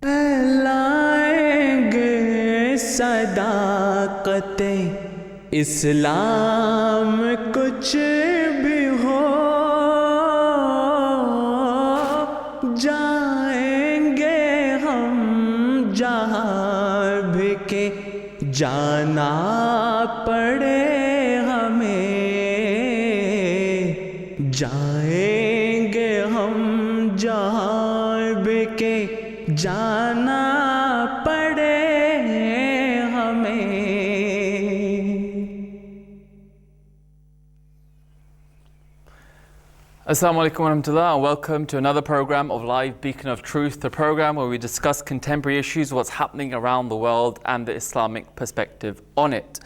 फैलाएंगे सदाकते इस्लाम कुछ भी हो, जाएंगे हम जहाँ भी के जाना पड़े हमें, जाएंगे हम जहाँ भी के जाना पड़े हमें. Assalamu alaikum wa rahmatullah, and welcome to another program of Live Beacon of Truth, the program where we discuss contemporary issues, what's happening around the world and the Islamic perspective on it.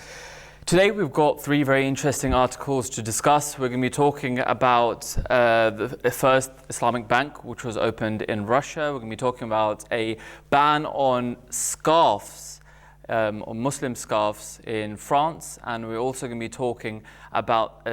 Today we've got three very interesting articles to discuss. We're going to be talking about the first Islamic bank which was opened in Russia. We're going to be talking about a ban on scarves, on Muslim scarves in France, and we're also going to be talking about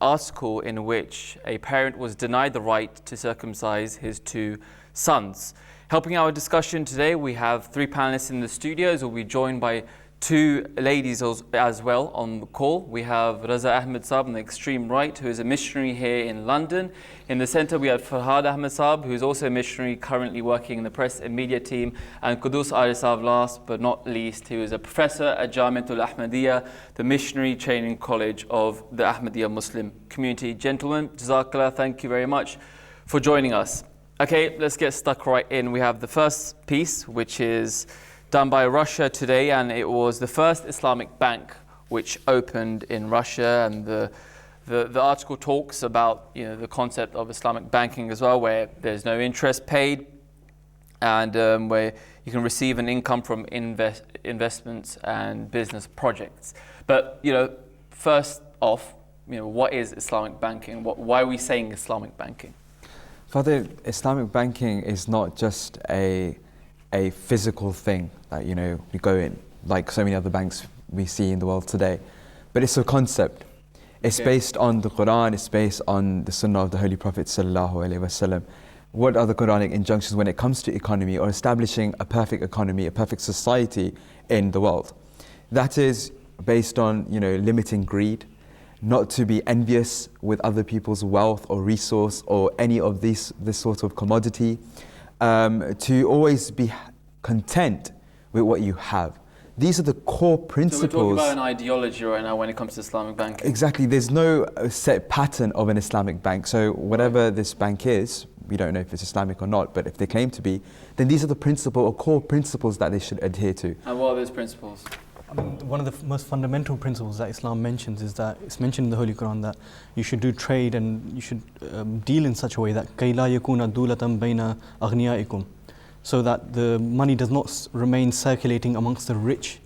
article in which a parent was denied the right to circumcise his two sons. Helping our discussion today, we have three panelists in the studios. We'll be joined by two ladies as well on the call. We have Raza Ahmed Saab on the extreme right, who is a missionary here in London. In the center, we have Farhad Ahmed Saab, who is also a missionary currently working in the press and media team, and Qudus Ali Saab, last but not least, who is a professor at Jamiatul Ahmadiyya, the missionary training college of the Ahmadiyya Muslim community. Gentlemen, Jazakallah, thank you very much for joining us. Okay, let's get stuck right in. We have the first piece, which is done by Russia Today, and it was the first Islamic bank which opened in Russia, and the article talks about the concept of Islamic banking as well, where there's no interest paid, and where you can receive an income from investments and business projects. But first off, what is Islamic banking? Why are we saying Islamic banking? Father, Islamic banking is not just a physical thing that we go in like so many other banks we see in the world today, but it's a concept. It's based on the Quran, it's based on the Sunnah of the Holy Prophet sallallahu alaihi wasallam. What are the Quranic injunctions when it comes to economy or establishing a perfect economy, a perfect society in the world? That is based on limiting greed, not to be envious with other people's wealth or resource or any of this sort of commodity. To always be content with what you have. These are the core principles. So we're talking about an ideology right now when it comes to Islamic banking. Exactly. There's no set pattern of an Islamic bank. So whatever this bank is, we don't know if it's Islamic or not, but if they claim to be, then these are the principle or core principles that they should adhere to. And what are those principles? One of the most fundamental principles that Islam mentions is that it's mentioned in the Holy Quran that you should do trade and you should deal in such a way that كَيْ لَا يَكُونَ دُولَةً بَيْنَ أَغْنِيَائِكُمْ, so that the money does not remain circulating amongst the rich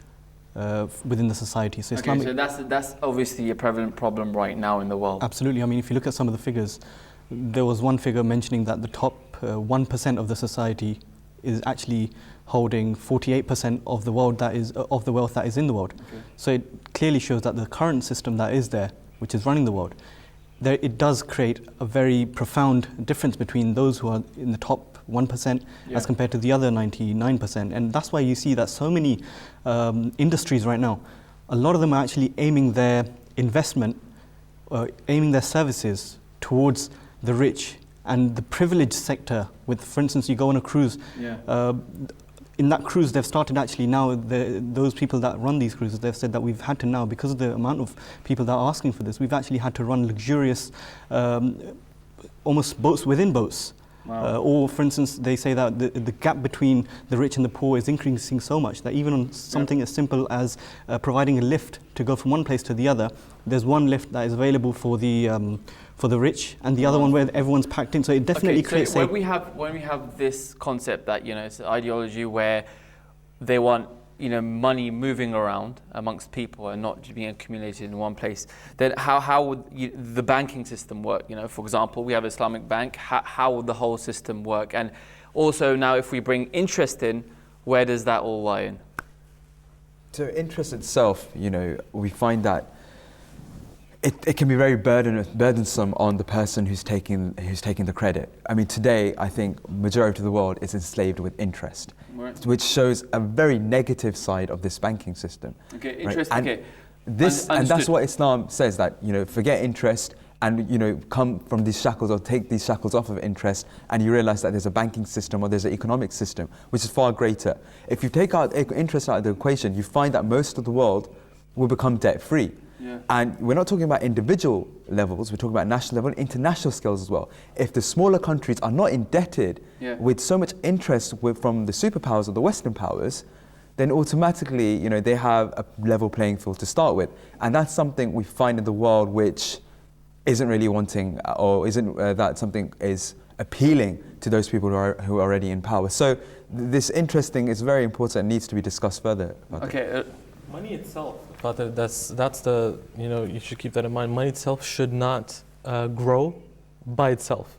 within the society. So so that's obviously a prevalent problem right now in the world. Absolutely. I mean, if you look at some of the figures, there was one figure mentioning that the top 1% of the society is actually holding 48% of the world of the wealth that is in the world. So it clearly shows that the current system that is there, which is running the world, it does create a very profound difference between those who are in the top 1% as compared to the other 99%. And that's why you see that so many industries right now, a lot of them are actually aiming their investment, aiming their services towards the rich and the privileged sector. For instance, you go on a cruise. In that cruise, they've started actually now, those people that run these cruises, they've said that we've had to now, because of the amount of people that are asking for this, we've actually had to run luxurious, almost boats within boats. Wow. Or for instance, they say that the gap between the rich and the poor is increasing so much that even on something as simple as providing a lift to go from one place to the other, there's one lift that is available for the rich and the other one where everyone's packed in. So it definitely creates when we have this concept that it's an ideology where they want money moving around amongst people and not being accumulated in one place, then how would the banking system work? For example, we have Islamic bank. How would the whole system work? And also now, if we bring interest in, where does that all lie in? So interest itself, we find that it can be very burdensome on the person who's taking the credit. I mean, today I think majority of the world is enslaved with interest, Right. which shows a very negative side of this banking system. Okay, right? interest. And Okay. and that's Understood. what Islam says, that forget interest and come from these shackles, or take these shackles off of interest, and you realize that there's a banking system or there's an economic system which is far greater. If you take out interest out of the equation, you find that most of the world will become debt free. Yeah. And we're not talking about individual levels, we're talking about national level, international scales as well. If the smaller countries are not indebted Yeah. with so much interest from the superpowers or the Western powers, then automatically, they have a level playing field to start with. And that's something we find in the world which isn't really wanting, or isn't that something is appealing to those people who are already in power. So this interest thing is very important and needs to be discussed further. Okay. Money itself, Father, that's the, you should keep that in mind. Money itself should not grow by itself,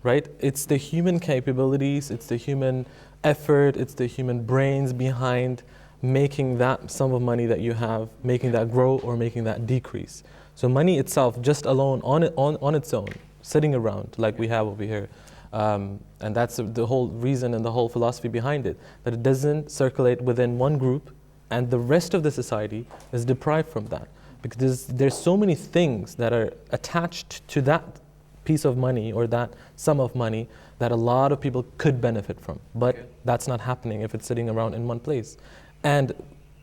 right? It's the human capabilities, it's the human effort, it's the human brains behind making that sum of money that you have, making that grow or making that decrease. So money itself, just alone, on its own, sitting around like we have over here, and that's the whole reason and the whole philosophy behind it, that it doesn't circulate within one group and the rest of the society is deprived from that. Because there's so many things that are attached to that piece of money or that sum of money that a lot of people could benefit from. But that's not happening if it's sitting around in one place. And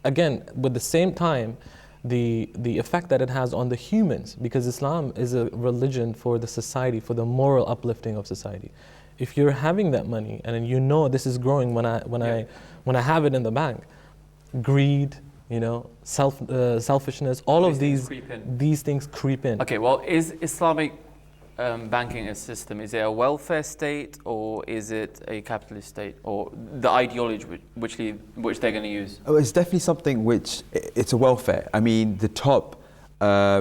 again, with the same time, the effect that it has on the humans, because Islam is a religion for the society, for the moral uplifting of society. If you're having that money and this is growing when I have it in the bank, greed, selfishness, all of these things creep in. Okay, well, is Islamic banking system, is it a welfare state or is it a capitalist state, or the ideology which they're going to use? Oh, it's definitely something which, it's a welfare. I mean, the top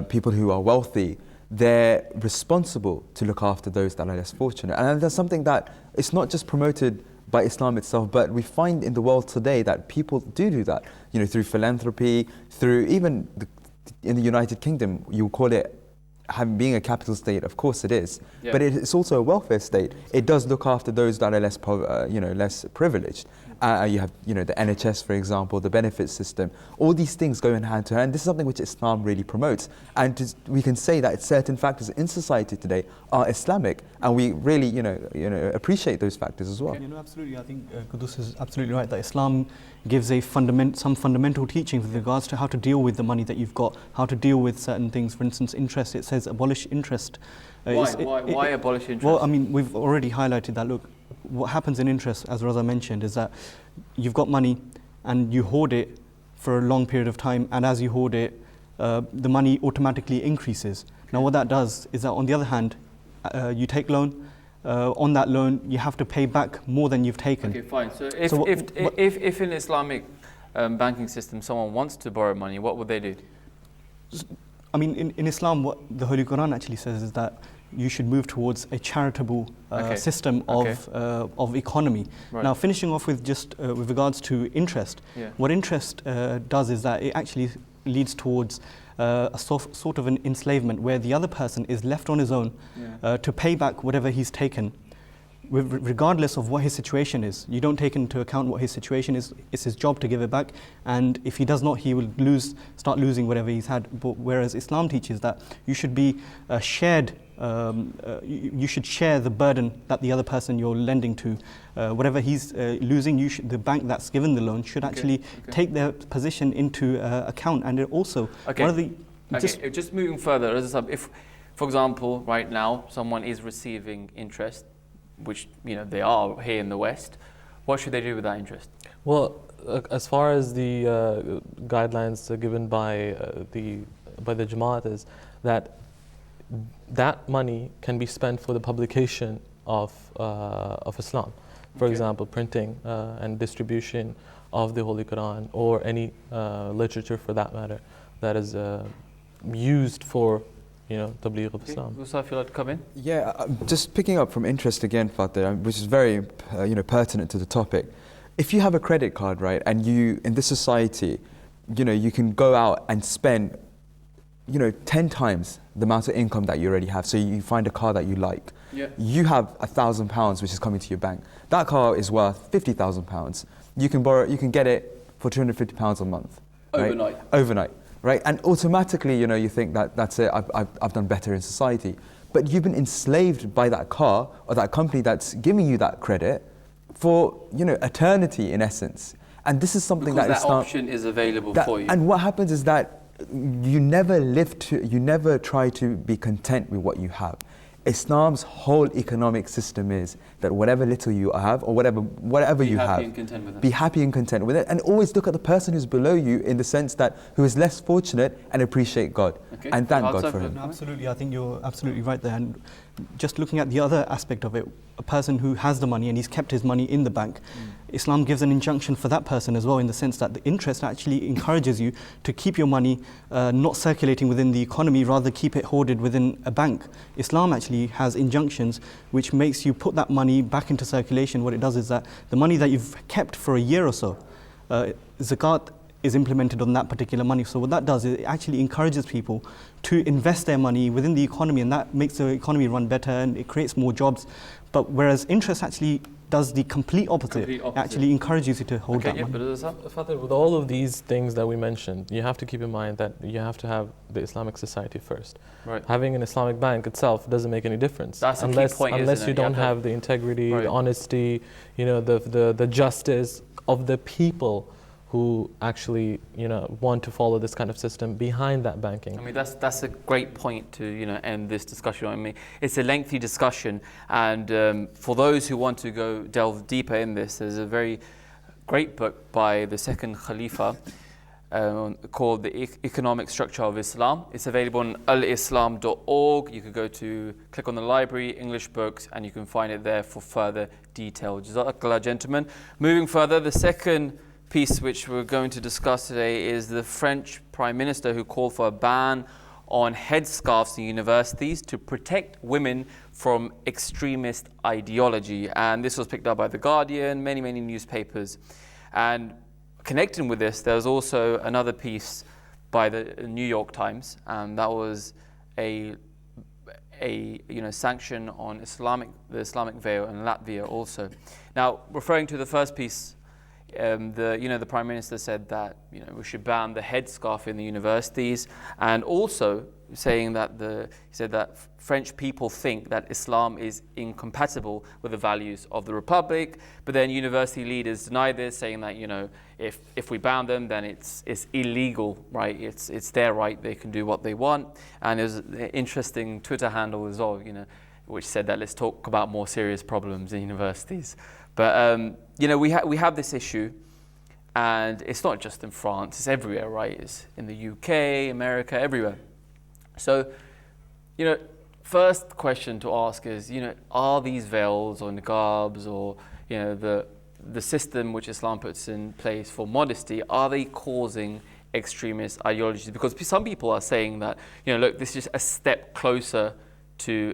people who are wealthy, they're responsible to look after those that are less fortunate. And that's something that it's not just promoted by Islam itself, but we find in the world today that people do that, through philanthropy, through even in the United Kingdom, you call it being a capital state. Of course it is, but it's also a welfare state. It does look after those that are less privileged. You have the NHS, for example, the benefit system. All these things go in hand to hand. This is something which Islam really promotes, and we can say that certain factors in society today are Islamic, and we really appreciate those factors as well. Absolutely. I think Qudus is absolutely right that Islam gives some fundamental teachings with regards to how to deal with the money that you've got, how to deal with certain things. For instance, interest. It says abolish interest. Why abolish interest? Well, I mean, we've already highlighted that. Look, what happens in interest, as Raza mentioned, is that you've got money and you hoard it for a long period of time, and as you hoard it, the money automatically increases. Now, what that does is that, on the other hand, you take loan. On that loan, you have to pay back more than you've taken. Okay, fine. So if in Islamic banking system someone wants to borrow money, what would they do? I mean, in Islam, what the Holy Quran actually says is that you should move towards a charitable system of economy. Right. Now, finishing off with just with regards to interest, what interest does is that it actually leads towards a sort of an enslavement where the other person is left on his own to pay back whatever he's taken, regardless of what his situation is. You don't take into account what his situation is. It's his job to give it back, and if he does not, he will start losing whatever he's had. But whereas Islam teaches that you should be shared. You should share the burden that the other person you're lending to, whatever he's losing. The bank that's given the loan should actually take their position into account, and it also one of the just moving further. If, for example, right now someone is receiving interest, which they are here in the West, what should they do with that interest? Well, as far as the guidelines given by the Jamaat is that money can be spent for the publication of Islam. For example, printing and distribution of the Holy Quran, or any literature for that matter that is used for Tabligh of Islam. Musa, if you'd like to come in? Yeah, just picking up from interest again, Fateh, which is very pertinent to the topic. If you have a credit card, right, and you in this society, you can go out and spend 10 times the amount of income that you already have. So you find a car that you like. Yeah. You have £1,000 which is coming to your bank. That car is worth £50,000. You can get it for £250 a month. Right? Overnight, right? And automatically, you think that that's it. I've done better in society. But you've been enslaved by that car or that company that's giving you that credit for eternity in essence. And this is something because that that option is available for you. And what happens is that you never try to be content with what you have. Islam's whole economic system is that whatever little you have or whatever you have, be happy and content with it, and always look at the person who's below you in the sense that who is less fortunate and appreciate God and thank God for him. Absolutely, I think you're absolutely right there. And just looking at the other aspect of it, a person who has the money and he's kept his money in the bank, Islam gives an injunction for that person as well, in the sense that the interest actually encourages you to keep your money not circulating within the economy, rather keep it hoarded within a bank. Islam actually has injunctions which makes you put that money back into circulation. What it does is that the money that you've kept for a year or so, zakat is implemented on that particular money. So what that does is it actually encourages people to invest their money within the economy, and that makes the economy run better and it creates more jobs. But whereas interest actually does the complete opposite. It actually encourages you to hold that money. Father, with all of these things that we mentioned, you have to keep in mind that you have to have the Islamic society first. Right. Having an Islamic bank itself doesn't make any difference. That's a key point, unless you don't have the integrity, the honesty, the justice of the people who actually want to follow this kind of system behind that banking. I mean, that's a great point to end this discussion. I mean, it's a lengthy discussion, and for those who want to go delve deeper in this, there's a very great book by the second Khalifa called The Economic Structure of Islam. It's available on alislam.org. You could click on the library, English books, and you can find it there for further detail. Jazakallah, gentlemen. Moving further, the second piece which we're going to discuss today is the French Prime Minister who called for a ban on headscarves in universities to protect women from extremist ideology. And this was picked up by The Guardian, many newspapers. And connecting with this, there was also another piece by the New York Times, and that was a sanction on the Islamic veil in Latvia also. Now, referring to the first piece, the Prime Minister said that we should ban the headscarf in the universities, and also saying that he said that French people think that Islam is incompatible with the values of the Republic, but then university leaders deny this, saying that if we ban them, then it's illegal, right? It's their right; they can do what they want. And there's an interesting Twitter handle as well, which said that let's talk about more serious problems in universities. But we have this issue, and it's not just in France; it's everywhere, right? It's in the UK, America, everywhere. So, first question to ask is, are these veils or niqabs or the system which Islam puts in place for modesty, are they causing extremist ideologies? Because some people are saying that, look, this is just a step closer to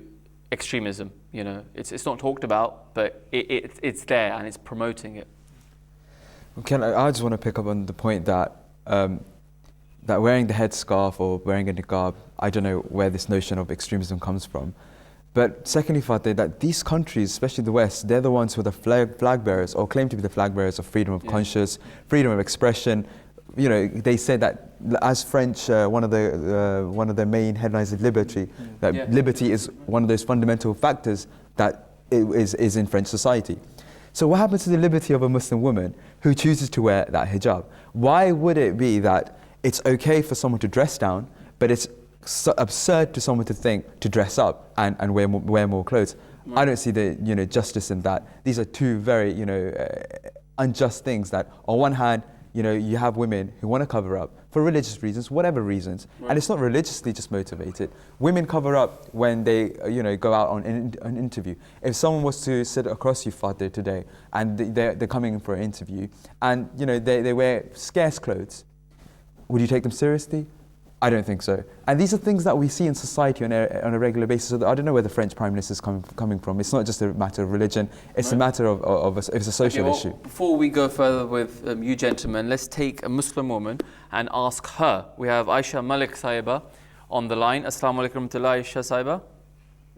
extremism. It's not talked about, but it's there and it's promoting it. Okay, I just want to pick up on the point that that wearing the headscarf or wearing a niqab, I don't know where this notion of extremism comes from. But secondly, Fateh, that these countries, especially the West, they're the ones who are the flag bearers or claim to be the flag bearers of freedom of conscience, freedom of expression. They say that as French, one of their main headlines is liberty. That liberty is one of those fundamental factors that is in French society. So what happens to the liberty of a Muslim woman who chooses to wear that hijab? Why would it be that it's okay for someone to dress down, but it's so absurd to someone to think to dress up and wear more clothes? I don't see the justice in that. These are two very unjust things. That on one hand, you have women who want to cover up for religious reasons, whatever reasons, and it's not religiously just motivated. Women cover up when they go out on an interview. If someone was to sit across you, Fateh, today, and they're coming in for an interview, and they wear scarce clothes, would you take them seriously? I don't think so. And these are things that we see in society on a regular basis. So I don't know where the French Prime Minister is coming from. It's not just a matter of religion. It's a matter of it's a social issue. Before we go further with you gentlemen, let's take a Muslim woman and ask her. We have Aisha Malik Saiba on the line. Assalamu alaikum warahmatullahi Aisha Saiba.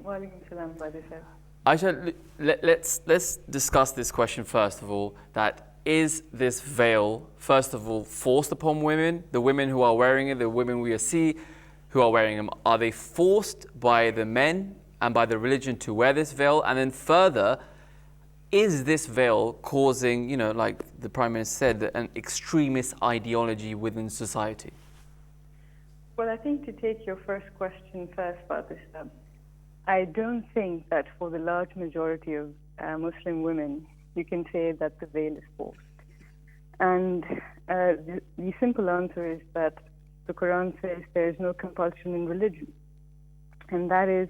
Walaikum salam, Brother Sir. Aisha, let's discuss this question first of all, that is this veil, first of all, forced upon women, the women who are wearing it, the women we see who are wearing them, are they forced by the men and by the religion to wear this veil? And then further, is this veil causing, you know, like the Prime Minister said, an extremist ideology within society? Well, I think to take your first question first, Brother Sir, I don't think that for the large majority of Muslim women, you can say that the veil is forced. And the simple answer is that the Quran says there is no compulsion in religion. And that is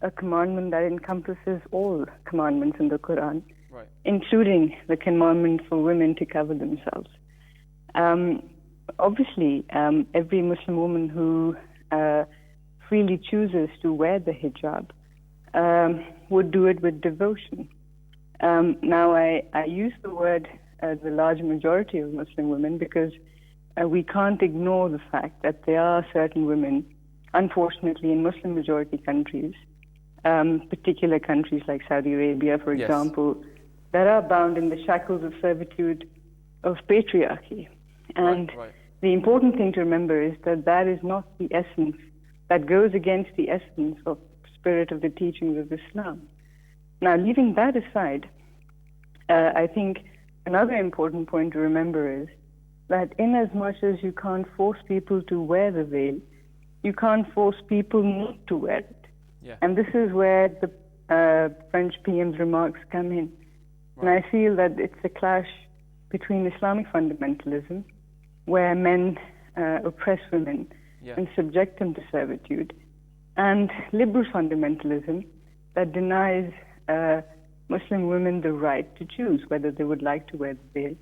a commandment that encompasses all commandments in the Quran, Right. including the commandment for women to cover themselves. Obviously, every Muslim woman who freely chooses to wear the hijab would do it with devotion. Now, I use the word the large majority of Muslim women because we can't ignore the fact that there are certain women, unfortunately, in Muslim majority countries, particular countries like Saudi Arabia, for Yes. example, that are bound in the shackles of servitude of patriarchy. And Right. the important thing to remember is that that is not the essence, that goes against the essence of the spirit of the teachings of Islam. Now, leaving that aside, I think another important point to remember is that in as much as you can't force people to wear the veil, you can't force people not to wear it. Yeah. And this is where the French PM's remarks come in. And I feel that it's a clash between Islamic fundamentalism, where men oppress women Yeah. and subject them to servitude, and liberal fundamentalism that denies Muslim women the right to choose whether they would like to wear the veil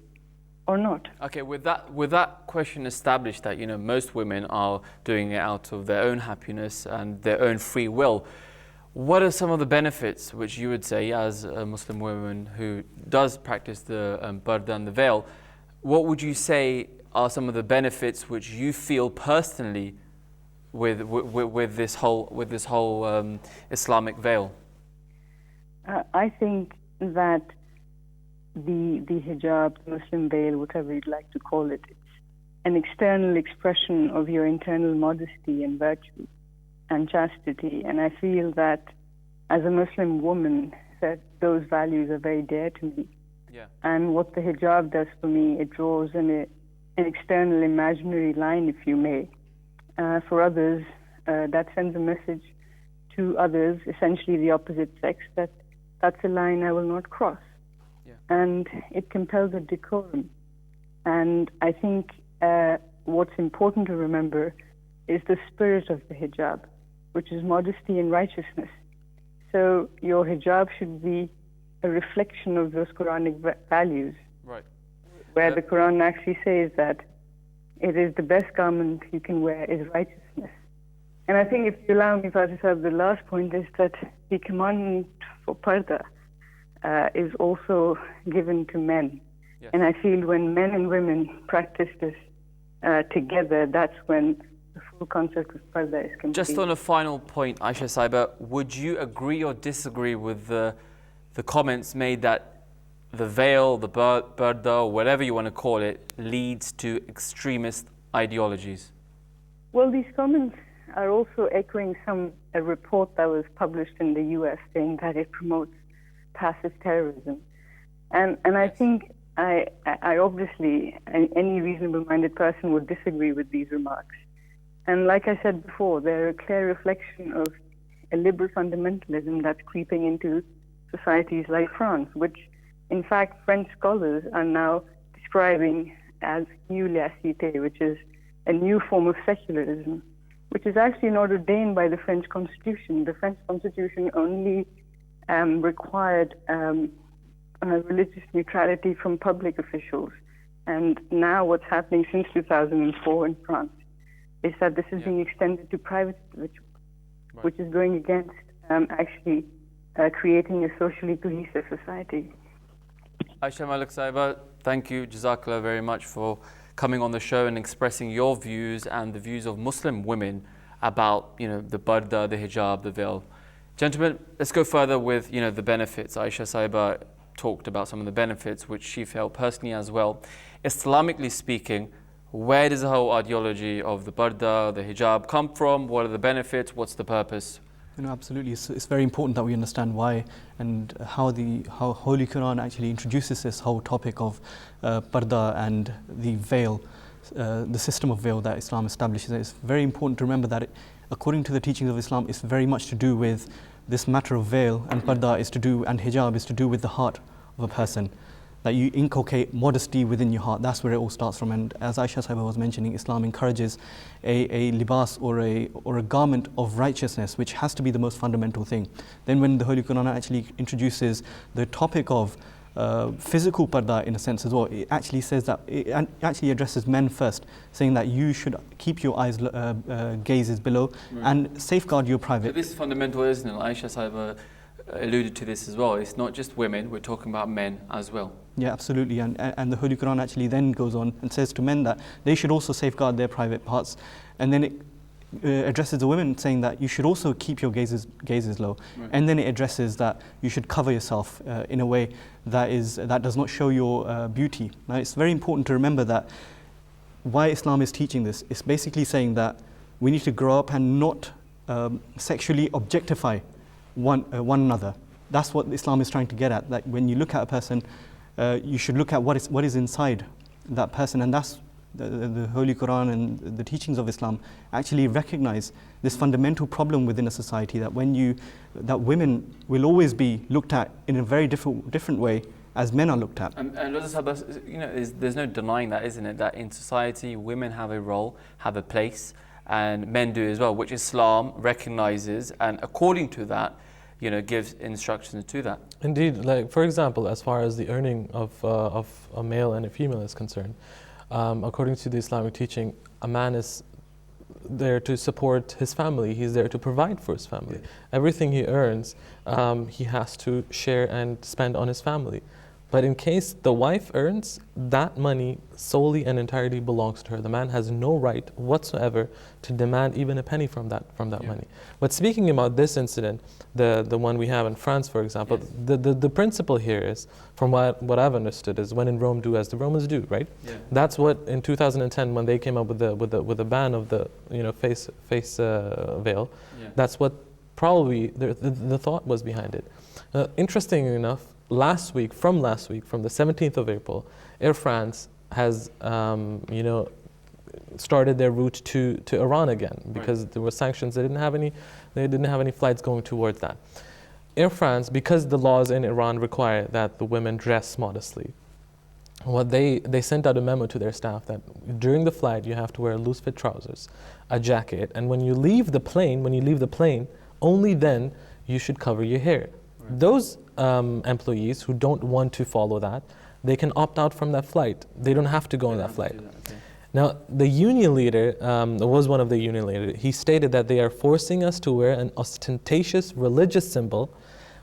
or not. Okay, with that question established that, you know, most women are doing it out of their own happiness and their own free will, what are some of the benefits which you would say, as a Muslim woman who does practice the burda and the veil, what would you say are some of the benefits which you feel personally with this whole Islamic veil? I think that the hijab, Muslim veil, whatever you'd like to call it, it's an external expression of your internal modesty and virtue and chastity. And I feel that as a Muslim woman, that those values are very dear to me. Yeah. And what the hijab does for me, it draws an external imaginary line, if you may. For others, that sends a message to others, essentially the opposite sex, that that's a line I will not cross. Yeah. And it compels a decorum. And I think what's important to remember is the spirit of the hijab, which is modesty and righteousness. So your hijab should be a reflection of those Quranic values, Right. where the Quran actually says that it is the best garment you can wear is righteousness. And I think, if you allow me, Fatih Sahib, the last point is that the commandment for parda is also given to men. Yes. And I feel when men and women practice this together, that's when the full concept of parda is complete. Just on a final point, Aisha Saiba, would you agree or disagree with the comments made that the veil, the burda, or whatever you want to call it, leads to extremist ideologies? Well, these comments are also echoing a report that was published in the U.S. saying that it promotes passive terrorism. And I think I obviously, any reasonable-minded person would disagree with these remarks. And like I said before, they're a clear reflection of a liberal fundamentalism that's creeping into societies like France, which, in fact, French scholars are now describing as new laïcité, which is a new form of secularism, which is actually not ordained by the French Constitution. The French Constitution only required religious neutrality from public officials. And now what's happening since 2004 in France is that this is being extended to private individuals, which is going against actually creating a socially cohesive society. Aisha Malik Saiba, thank you, Jazakallah, very much for coming on the show and expressing your views and the views of Muslim women about, the parda, the hijab, the veil. Gentlemen, let's go further with, the benefits. Aisha Sahiba talked about some of the benefits which she felt personally as well. Islamically speaking, where does the whole ideology of the parda, the hijab come from? What are the benefits? What's the purpose? Absolutely. It's very important that we understand why and how Holy Quran actually introduces this whole topic of parda and the veil, the system of veil that Islam establishes. It's very important to remember that according to the teachings of Islam, it's very much to do with this matter of veil, and parda and hijab is to do with the heart of a person. That you inculcate modesty within your heart. That's where it all starts from. And as Aisha Sahiba was mentioning, Islam encourages a libas or a garment of righteousness, which has to be the most fundamental thing. Then when the Holy Quran actually introduces the topic of physical parda in a sense as well, it actually says that, it actually addresses men first, saying that you should keep your eyes gazes below and safeguard your private. So this is fundamental, isn't it? Aisha Sahiba alluded to this as well. It's not just women, we're talking about men as well. Yeah, absolutely. And the Holy Quran actually then goes on and says to men that they should also safeguard their private parts. And then it addresses the women, saying that you should also keep your gazes low. Right. And then it addresses that you should cover yourself in a way that does not show your beauty. Now, it's very important to remember that why Islam is teaching this. It's basically saying that we need to grow up and not sexually objectify one another. That's what Islam is trying to get at. That when you look at a person, you should look at what is inside that person, and that's the Holy Quran and the teachings of Islam actually recognize this fundamental problem within a society, that women will always be looked at in a very different way as men are looked at. And there's no denying that, isn't it? That in society, women have a role, have a place, and men do as well, which Islam recognizes, and according to that, gives instructions to that. Indeed, like for example, as far as the earning of a male and a female is concerned, according to the Islamic teaching, a man is there to support his family. He's there to provide for his family. Yeah. Everything he earns, he has to share and spend on his family. But in case the wife earns, that money solely and entirely belongs to her. The man has no right whatsoever to demand even a penny from that money. But speaking about this incident, the one we have in France, for example, yes. the principle here is, from what I've understood, is when in Rome, do as the Romans do, right? Yeah. That's what in 2010, when they came up with the ban of the face veil, yeah. That's what probably the thought was behind it. Interestingly enough, from the 17th of April, Air France has, started their route to Iran again, because there were sanctions. They didn't have any flights going towards that. Air France, because the laws in Iran require that the women dress modestly, they sent out a memo to their staff that during the flight you have to wear loose fit trousers, a jacket, and when you leave the plane, only then you should cover your hair. Right. Those employees who don't want to follow that, they can opt out from that flight. They don't have to go on that flight. Okay. Now, the union leader, was one of the union leaders, he stated that they are forcing us to wear an ostentatious religious symbol.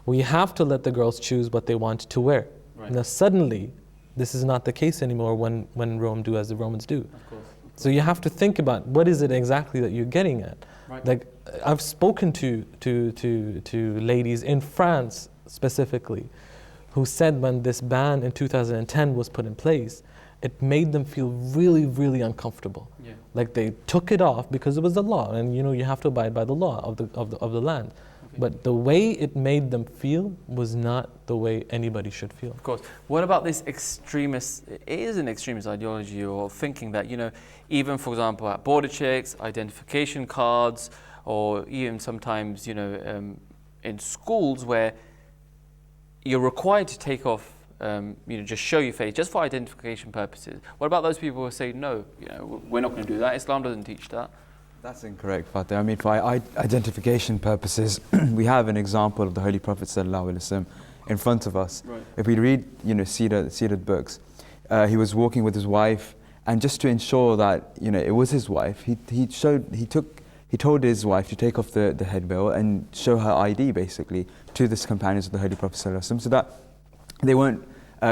We have to let the girls choose what they want to wear. Right. Now, suddenly, this is not the case anymore when Rome do as the Romans do. Of course. So you have to think about what is it exactly that you're getting at. Right. Like, I've spoken to ladies in France specifically, who said when this ban in 2010 was put in place, it made them feel really, really uncomfortable. Yeah. Like they took it off because it was the law, and you have to abide by the law of the land. Okay. But the way it made them feel was not the way anybody should feel. Of course. What about this extremist? It is an extremist ideology or thinking that even for example at border checks, identification cards, or even sometimes in schools where you're required to take off, just show your face, just for identification purposes. What about those people who say, no, we're not going to do that, Islam doesn't teach that? That's incorrect, Fateh. I mean, for identification purposes, we have an example of the Holy Prophet ﷺ in front of us. Right. If we read, Seerah books, he was walking with his wife, and just to ensure that, it was his wife, he told his wife to take off the head veil and show her ID, basically, to the companions of the Holy Prophet ﷺ, so that they weren't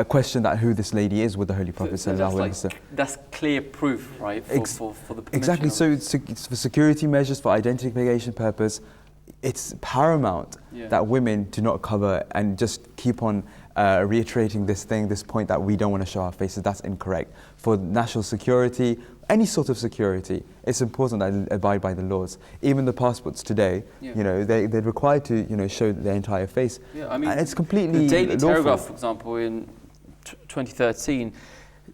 question that who this lady is with the Holy Prophet So sallallahu alaihi wasallam. that's clear proof, right, for the permission Exactly. of- So it's for security measures, for identification purpose, it's paramount Yeah. that women do not cover and just keep on reiterating this point that we don't want to show our faces. That's incorrect. For national security, any sort of security, it's important that they abide by the laws. Even the passports today, Yeah. you know, they're required to, you know, show their entire face. Yeah, I mean, and it's completely the Daily lawful. Telegraph, for example, in 2013,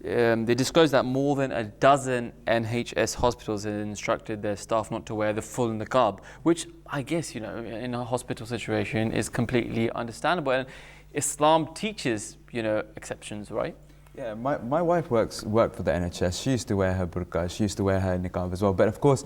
they disclosed that more than a dozen NHS hospitals had instructed their staff not to wear the full niqab, which I guess, you know, in a hospital situation is completely understandable. And Islam teaches, you know, exceptions, right? Yeah, my wife worked for the NHS. She used to wear her burqa, she used to wear her niqab as well. But of course,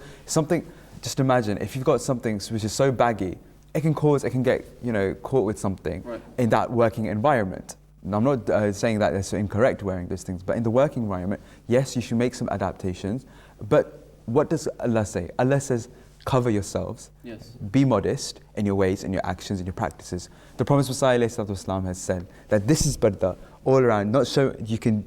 just imagine, if you've got something which is so baggy, it can get, you know, caught with something Right. in that working environment. Now, I'm not saying that it's incorrect wearing those things, but in the working environment, yes, you should make some adaptations. But what does Allah say? Allah says, cover yourselves. Yes. Be modest in your ways, in your actions, in your practices. The Prophet ﷺ has said that this is parda all around. You can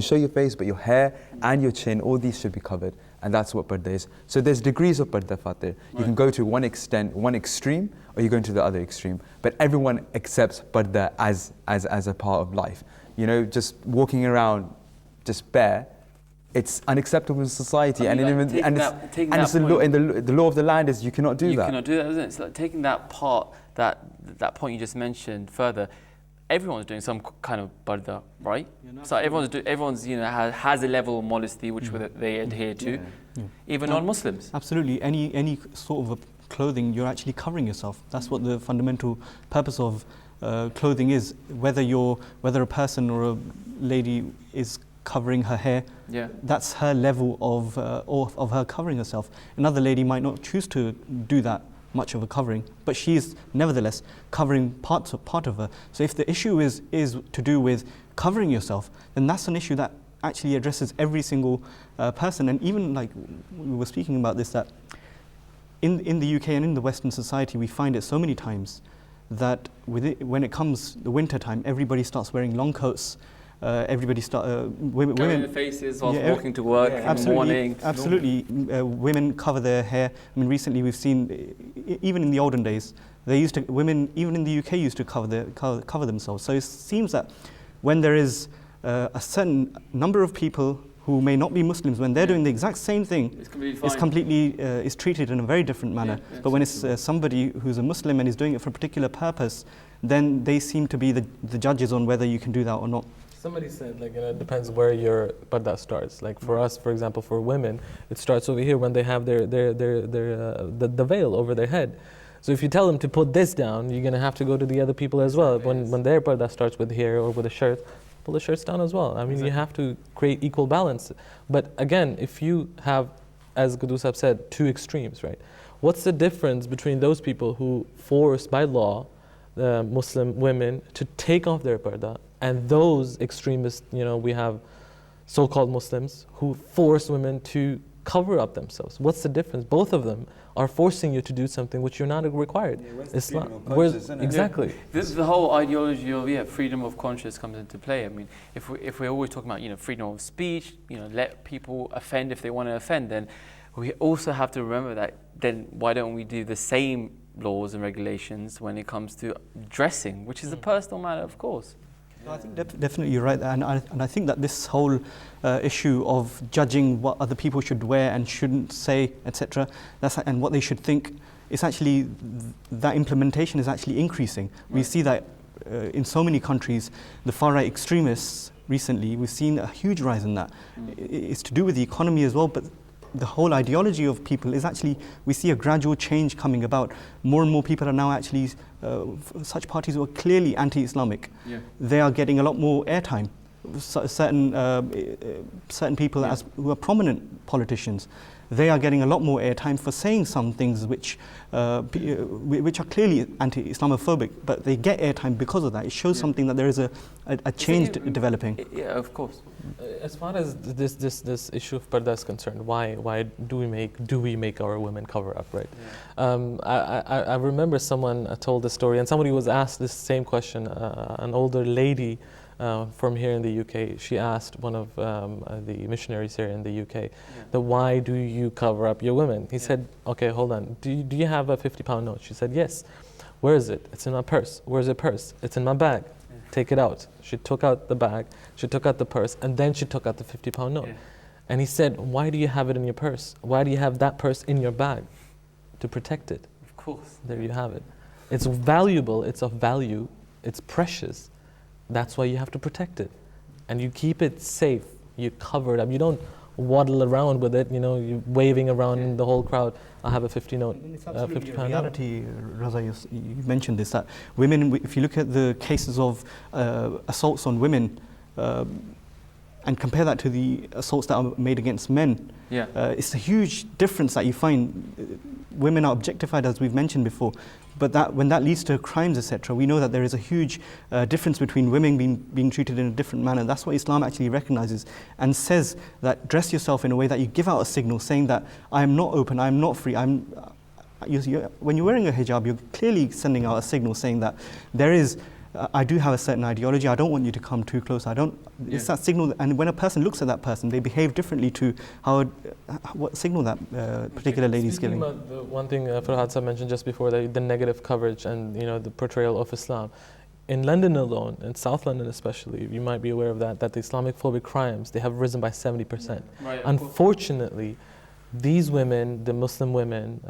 show your face, but your hair and your chin, all these should be covered, and that's what parda is. So there's degrees of parda, Fatih. You can go to one extreme, or you go into the other extreme. But everyone accepts parda as a part of life. You know, just walking around just bare, it's unacceptable in society, I mean, and like, taking and that- taking it's that the law, point- the law of the land is you cannot do You that. cannot do that, isn't it? It's like taking that part, that point you just mentioned further. Everyone's doing some kind of parda, right? So everyone's you know has a level of modesty which they adhere to, even non-Muslims. Absolutely. Any sort of a clothing, you're actually covering yourself. That's what the fundamental purpose of clothing is. Whether a person or a lady is covering her hair, Yeah. that's her level of her covering herself. Another lady might not choose to do that much of a covering, but she is nevertheless covering part of her. So if the issue is to do with covering yourself, then that's an issue that actually addresses every single person. And even like we were speaking about this, that in the UK and in the Western society, we find it so many times that when it comes the winter time, everybody starts wearing long coats. Women Covering their faces whilst Yeah, walking to work in the absolutely, morning. absolutely. Women cover their hair. I mean, recently we've seen, even in the olden days, women even in the UK used to cover themselves. So it seems that when there is a certain number of people who may not be Muslims, when they're doing the exact same thing, It's completely fine. is treated in a very different manner. Yeah, but when it's somebody who's a Muslim and is doing it for a particular purpose, then they seem to be the judges on whether you can do that or not. Somebody said, like, you know, it depends where your parda starts. Like for us, for example, for women, it starts over here when they have the veil over their head. So if you tell them to put this down, you're gonna have to go to the other people as well. When their parda starts with here or with a shirt, pull the shirts down as well. I mean, you have to create equal balance. But again, if you have, as Qudus have said, two extremes, right? What's the difference between those people who force by law Muslim women to take off their parda, and those extremists, you know, we have so-called Muslims who force women to cover up themselves? What's the difference? Both of them are forcing you to do something which you're not required. Exactly. The whole ideology of freedom of conscience comes into play. I mean, if we're always talking about, you know, freedom of speech, you know, let people offend if they want to offend, then we also have to remember that then why don't we do the same laws and regulations when it comes to dressing, which is a personal matter, of course. No, I think definitely you're right, and I think that this whole issue of judging what other people should wear and shouldn't say, etc., and what they should think, is actually that implementation is actually increasing. We see that in so many countries, the far right extremists recently, we've seen a huge rise in that. It's to do with the economy as well, but the whole ideology of people is actually, we see a gradual change coming about. More and more people are now actually, such parties who are clearly anti-Islamic, they are getting a lot more airtime. Certain people who are prominent politicians, they are getting a lot more airtime for saying some things which are clearly anti-Islamophobic, but they get airtime because of that. It shows something that there is a change developing. Yeah, of course. As far as this issue of parda is concerned, why do we make our women cover up, right? I remember someone told a story, and somebody was asked this same question. An older lady from here in the UK, she asked one of the missionaries here in the UK, that why do you cover up your women? He said, okay, hold on, do you have a £50 note? She said, yes. Where is it? It's in my purse. Where's the purse? It's in my bag. Take it out. She took out the bag, she took out the purse, and then she took out the £50 note. And he said, why do you have it in your purse? Why do you have that purse in your bag? To protect it. Of course. There you have it. It's valuable, it's of value, it's precious. That's why you have to protect it. And you keep it safe, you cover it up. You don't waddle around with it, you're waving around in the whole crowd. I have a 50 note, It's absolutely £50 a note. reality, Raza, you mentioned this, that women, if you look at the cases of assaults on women, and compare that to the assaults that are made against men, it's a huge difference that you find. Women are objectified, as we've mentioned before, but when that leads to crimes, etc., we know that there is a huge difference between women being treated in a different manner. That's what Islam actually recognizes and says, that dress yourself in a way that you give out a signal saying that I am not open, I am not free. When you're wearing a hijab, you're clearly sending out a signal saying that there is, I do have a certain ideology, I don't want you to come too close, it's that signal, and when a person looks at that person, they behave differently to what signal that particular lady is giving. About the one thing Farhad Sahib mentioned just before, the negative coverage and the portrayal of Islam. In London alone, in South London especially, you might be aware of that the Islamic phobic crimes, they have risen by 70%. Right, Unfortunately, these women, the Muslim women,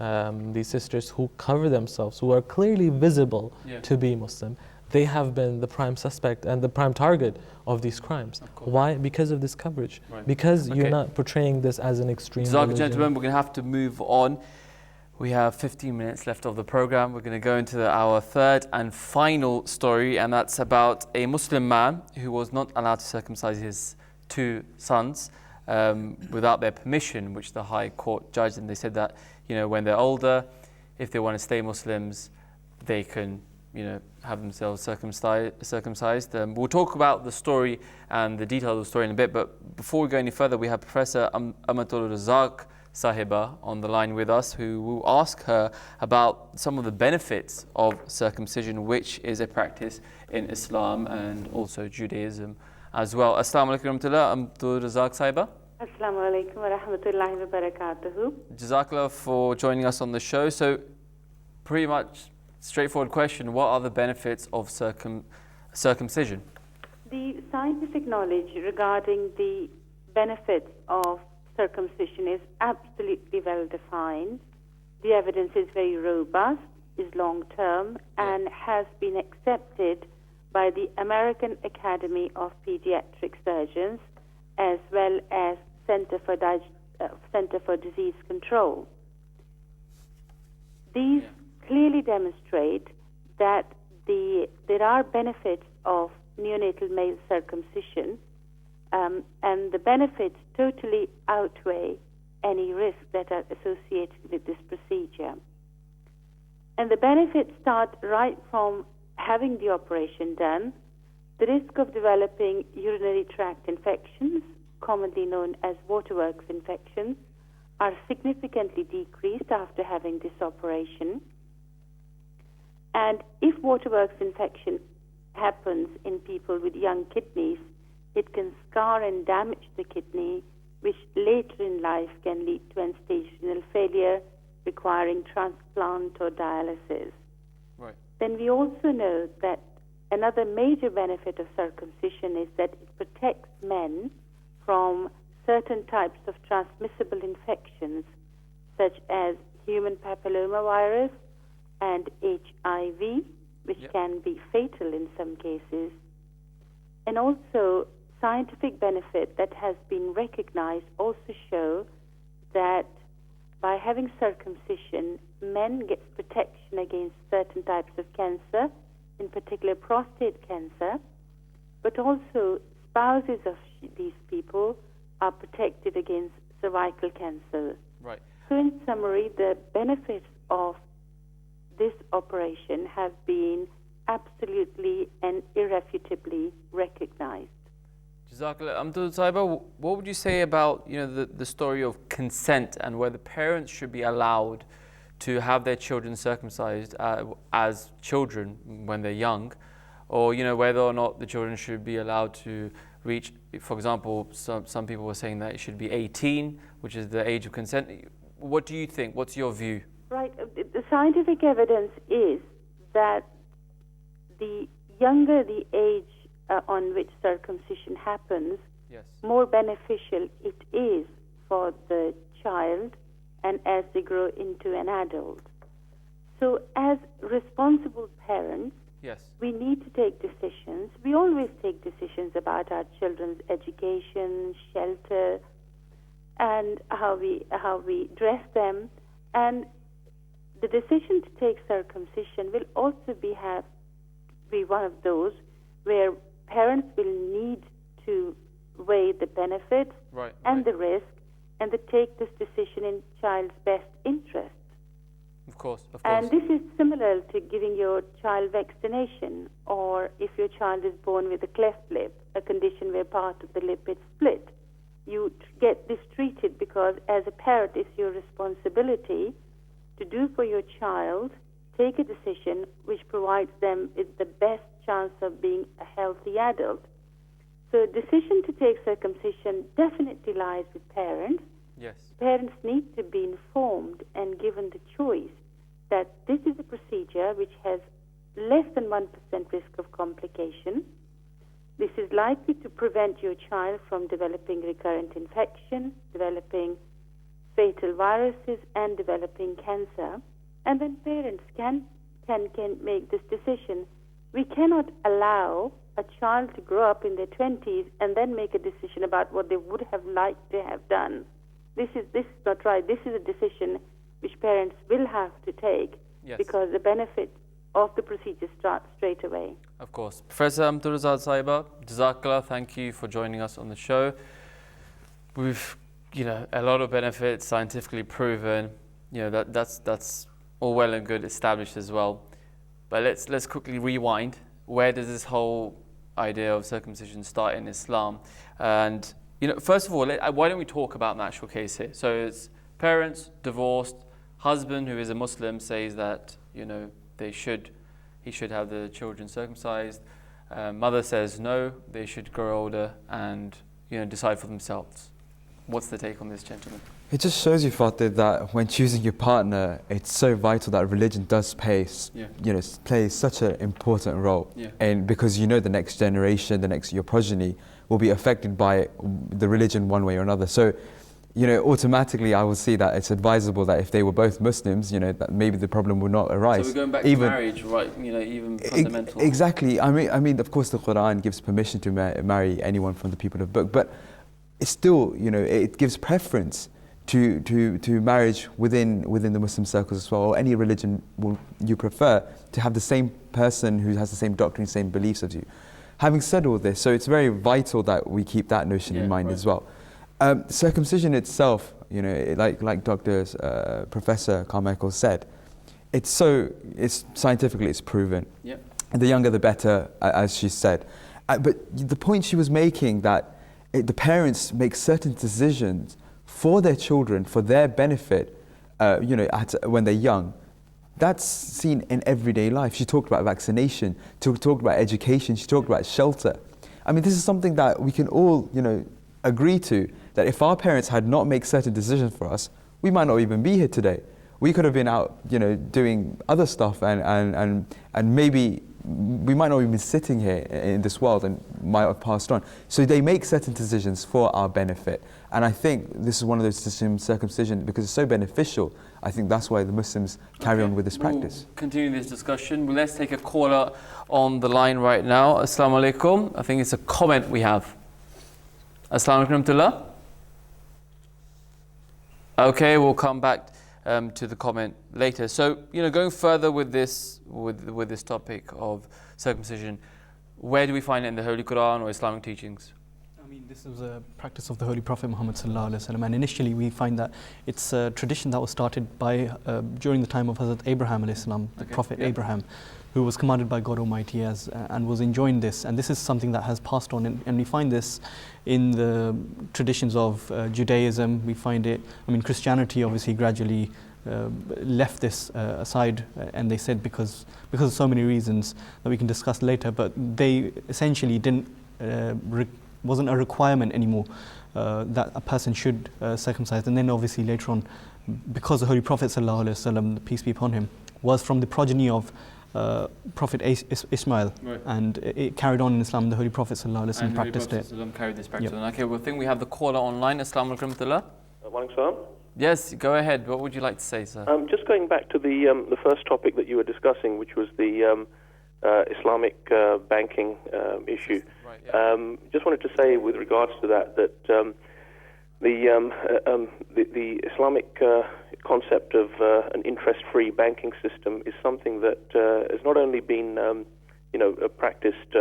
these sisters who cover themselves, who are clearly visible to be Muslim, they have been the prime suspect and the prime target of these crimes. Why? Because of this coverage. Right. Because you're not portraying this as an extreme religion. Gentlemen, we're going to have to move on. We have 15 minutes left of the program. We're going to go into our third and final story, and that's about a Muslim man who was not allowed to circumcise his two sons without their permission, which the High Court judged, and they said that when they're older, if they want to stay Muslims, they can have themselves circumcised. We'll talk about the story and the detail of the story in a bit, but before we go any further, we have Professor Amatul Razak Sahiba on the line with us, who will ask her about some of the benefits of circumcision, which is a practice in Islam and also Judaism as well. Assalamu alaikum warahmatullah. Amatul Razak Sahiba. Assalamu alaikum wa rahmatullahi wa barakatuhu. Jazakallah for joining us on the show. So pretty much straightforward question, what are the benefits of circumcision? The scientific knowledge regarding the benefits of circumcision is absolutely well defined. The evidence is very robust, is long-term, and has been accepted by the American Academy of Pediatric Surgeons as well as Center for Disease Control. These clearly demonstrate that there are benefits of neonatal male circumcision, and the benefits totally outweigh any risks that are associated with this procedure. And the benefits start right from having the operation done. The risk of developing urinary tract infections, commonly known as waterworks infections, are significantly decreased after having this operation. And if waterworks infection happens in people with young kidneys, it can scar and damage the kidney, which later in life can lead to end-stage renal failure, requiring transplant or dialysis. Right. Then we also know that another major benefit of circumcision is that it protects men from certain types of transmissible infections, such as human papillomavirus and HIV, which can be fatal in some cases. And also, scientific benefit that has been recognized also show that by having circumcision, men get protection against certain types of cancer, in particular prostate cancer, but also spouses of these people are protected against cervical cancer. Right. So in summary, the benefits of this operation have been absolutely and irrefutably recognized. Jazakallah. Amatul Sahiba, what would you say about the story of consent and whether parents should be allowed to have their children circumcised as children when they're young, or whether or not the children should be allowed to reach, for example, some people were saying that it should be 18, which is the age of consent. What do you think? What's your view? Right. The scientific evidence is that the younger the age on which circumcision happens, Yes. more beneficial it is for the child and as they grow into an adult. So as responsible parents, Yes. we need to take decisions. We always take decisions about our children's education, shelter, and how we dress them. And the decision to take circumcision will also be one of those where parents will need to weigh the benefits Right. and the risk, and to take this decision in child's best interest. Of course. And this is similar to giving your child vaccination, or if your child is born with a cleft lip, a condition where part of the lip is split. You get this treated because as a parent it's your responsibility to do for your child, take a decision which provides them with the best chance of being a healthy adult. So decision to take circumcision definitely lies with parents. Yes. Parents need to be informed and given the choice that this is a procedure which has less than 1% risk of complication. This is likely to prevent your child from developing recurrent infection, developing fatal viruses, and developing cancer. And then parents can make this decision. We cannot allow a child to grow up in their 20s and then make a decision about what they would have liked to have done. This is not right. This is a decision which parents will have to take. Yes. Because the benefit of the procedure starts straight away. Of course. Professor Amtulrazak Saiba, Jazakallah, thank you for joining us on the show. We've, a lot of benefits scientifically proven. That's all well and good, established as well. But let's quickly rewind. Where does this whole idea of circumcision start in Islam? And first of all, why don't we talk about an actual case here? So it's parents divorced, husband who is a Muslim says that he should have the children circumcised. Mother says no, they should grow older and decide for themselves. What's the take on this, gentleman? It just shows you, Fatih, that when choosing your partner, it's so vital that religion does play such an important role. Yeah. And because the next generation, your progeny, will be affected by the religion one way or another. So, automatically I will see that it's advisable that if they were both Muslims, that maybe the problem would not arise. So we're going back to marriage, right? Even fundamental. Exactly. I mean, of course, the Quran gives permission to marry anyone from the people of book, but it's still, it gives preference to marriage within the Muslim circles as well, or any religion you prefer, to have the same person who has the same doctrine, same beliefs as you. Having said all this, so it's very vital that we keep that notion in mind as well. Circumcision itself, like Professor Carmichael said, it's scientifically it's proven. Yep. And the younger the better, as she said. But the point she was making that the parents make certain decisions for their children, for their benefit, when they're young. That's seen in everyday life. She talked about vaccination, talked about education, she talked about shelter. I mean, this is something that we can all, agree to, that if our parents had not made certain decisions for us, we might not even be here today. We could have been out, doing other stuff and maybe we might not even be sitting here in this world and might have passed on. So they make certain decisions for our benefit. And I think this is one of those decisions, circumcision, because it's so beneficial. I think that's why the Muslims carry on with this practice. We'll continue this discussion. Well, let's take a caller on the line right now. Assalamu alaikum. I think it's a comment we have. Assalamu alaikum warahmatullah. Okay, we'll come back to the comment later. So, going further with this topic of circumcision, where do we find it in the Holy Quran or Islamic teachings? I mean, this is a practice of the Holy Prophet Muhammad sallallahu alaihi wasallam, and initially we find that it's a tradition that was started by during the time of Hazrat Abraham alayhi salam, the Prophet Abraham, who was commanded by God Almighty and was enjoying this, and this is something that has passed on, and we find this in the traditions of Judaism. We find it, Christianity obviously gradually left this aside, and they said because of so many reasons that we can discuss later, but they essentially didn't wasn't a requirement anymore that a person should circumcise. And then obviously later on, because the Holy Prophet ﷺ, peace be upon him, was from the progeny of Prophet Ismail, right. And it carried on in Islam. The Holy Prophet ﷺ practiced it. Carried this practice Yep. on. Okay, well, I think we have the caller online. Assalamu alaikum warahmatullah. Walaikum. Yes, go ahead. What would you like to say, sir? Just going back to the first topic that you were discussing, which was the Islamic banking issue. Right, yeah. Just wanted to say, with regards to that, the Islamic concept of an interest-free banking system is something that has not only been, practiced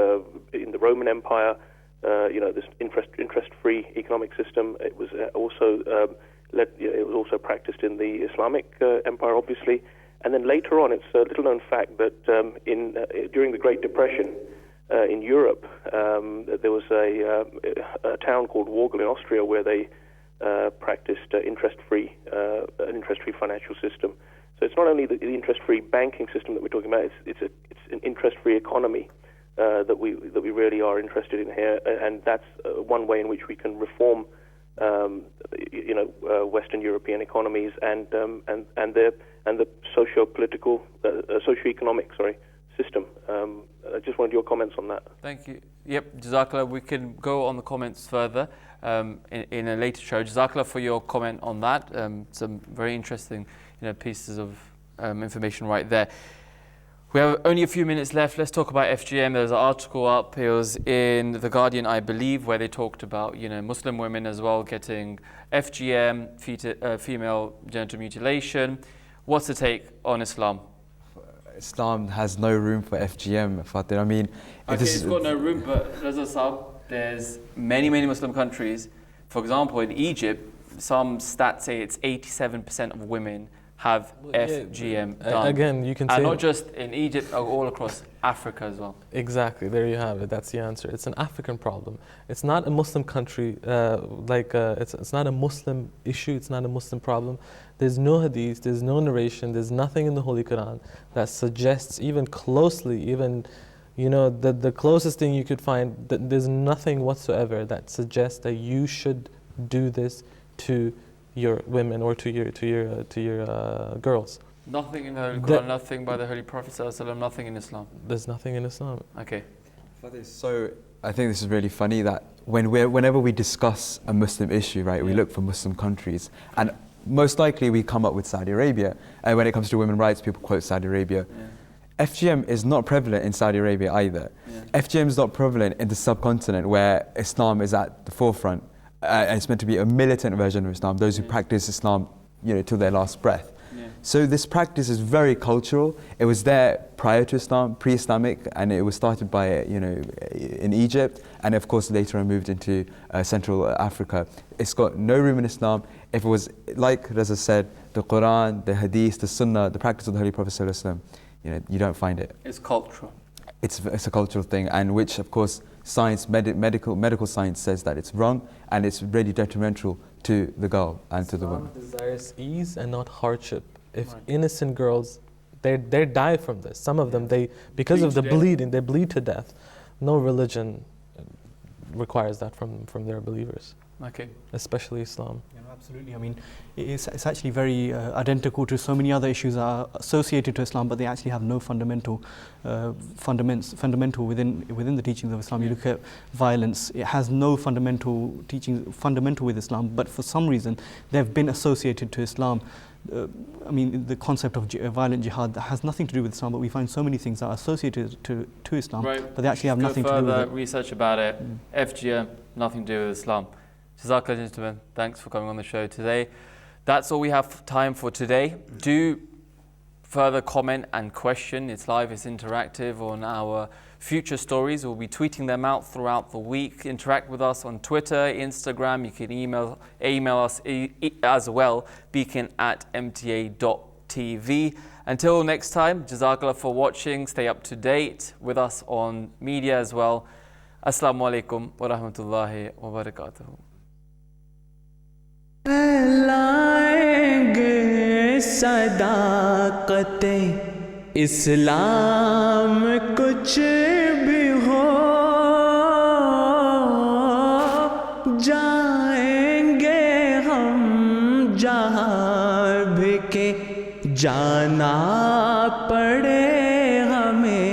in the Roman Empire. This interest-free economic system. It was also it was also practiced in the Islamic Empire, obviously. And then later on, it's a little-known fact that during the Great Depression in Europe, there was a town called Wargl in Austria where they practiced an interest-free financial system. So it's not only the interest-free banking system that we're talking about; it's an interest-free economy that we really are interested in here, and that's one way in which we can reform, Western European economies and the socio-political, socio-economic, system. I just wanted your comments on that. Thank you. Yep, Jazakallah. We can go on the comments further in a later show. Jazakallah for your comment on that. Some very interesting, pieces of information right there. We have only a few minutes left. Let's talk about FGM. There's an article up. It was in The Guardian, I believe, where they talked about, Muslim women as well getting FGM, female genital mutilation. What's the take on Islam? Islam has no room for FGM, Fatir. I mean, It's got no room, but there's many Muslim countries. For example, in Egypt, some stats say it's 87% of women have FGM done. Again, you can say... And not just in Egypt, all across Africa as well. Exactly, there you have it. That's the answer. It's an African problem. It's not a Muslim country, it's not a Muslim issue, it's not a Muslim problem. There's no hadith, there's no narration, there's nothing in the Holy Quran that suggests even closely, the closest thing you could find, there's nothing whatsoever that suggests that you should do this to your women or to your girls. Nothing in the Holy Quran, nothing by the Holy Prophet ﷺ, nothing in Islam. There's nothing in Islam. Okay. So I think this is really funny that whenever we discuss a Muslim issue, right, we look for Muslim countries, and most likely we come up with Saudi Arabia. And when it comes to women's rights, people quote Saudi Arabia. Yeah. FGM is not prevalent in Saudi Arabia either. Yeah. FGM is not prevalent in the subcontinent where Islam is at the forefront. And it's meant to be a militant version of Islam, those who practice Islam, till their last breath. Yeah. So this practice is very cultural. It was there prior to Islam, pre-Islamic, and it was started by, in Egypt, and of course later on moved into Central Africa. It's got no room in Islam. If it was, like Reza said, the Quran, the Hadith, the Sunnah, the practice of the Holy Prophet ﷺ, you don't find it. It's cultural. It's a cultural thing, and which of course science, medical science says that it's wrong, and it's really detrimental to the girl and to the woman. Islam desires ease and not hardship. If innocent girls, they die from this. Some of them, because of the bleeding, they bleed to death. No religion requires that from their believers. Okay. Especially Islam. Absolutely. I mean, it's actually very identical to so many other issues that are associated to Islam, but they actually have no fundamental within the teachings of Islam. You look at violence; it has no fundamental with Islam, but for some reason they've been associated to Islam. The concept of violent jihad that has nothing to do with Islam, but we find so many things that are associated to Islam, but they actually have nothing to do with it. Research about it. FGM, nothing to do with Islam. Jazakallah, gentlemen. Thanks for coming on the show today. That's all we have time for today. Do further comment and question. It's live, it's interactive on our future stories. We'll be tweeting them out throughout the week. Interact with us on Twitter, Instagram. You can email us as well, beacon@mta.tv. Until next time, Jazakallah for watching. Stay up to date with us on media as well. Assalamu alaikum wa rahmatullahi wa barakatuhu. लाएंगे ताकते इस्लाम कुछ भी हो जाएंगे हम जहाँ भी के जाना पड़े हमें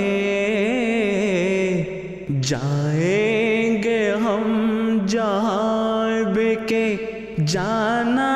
जाएंगे हम जहाँ भी के जाना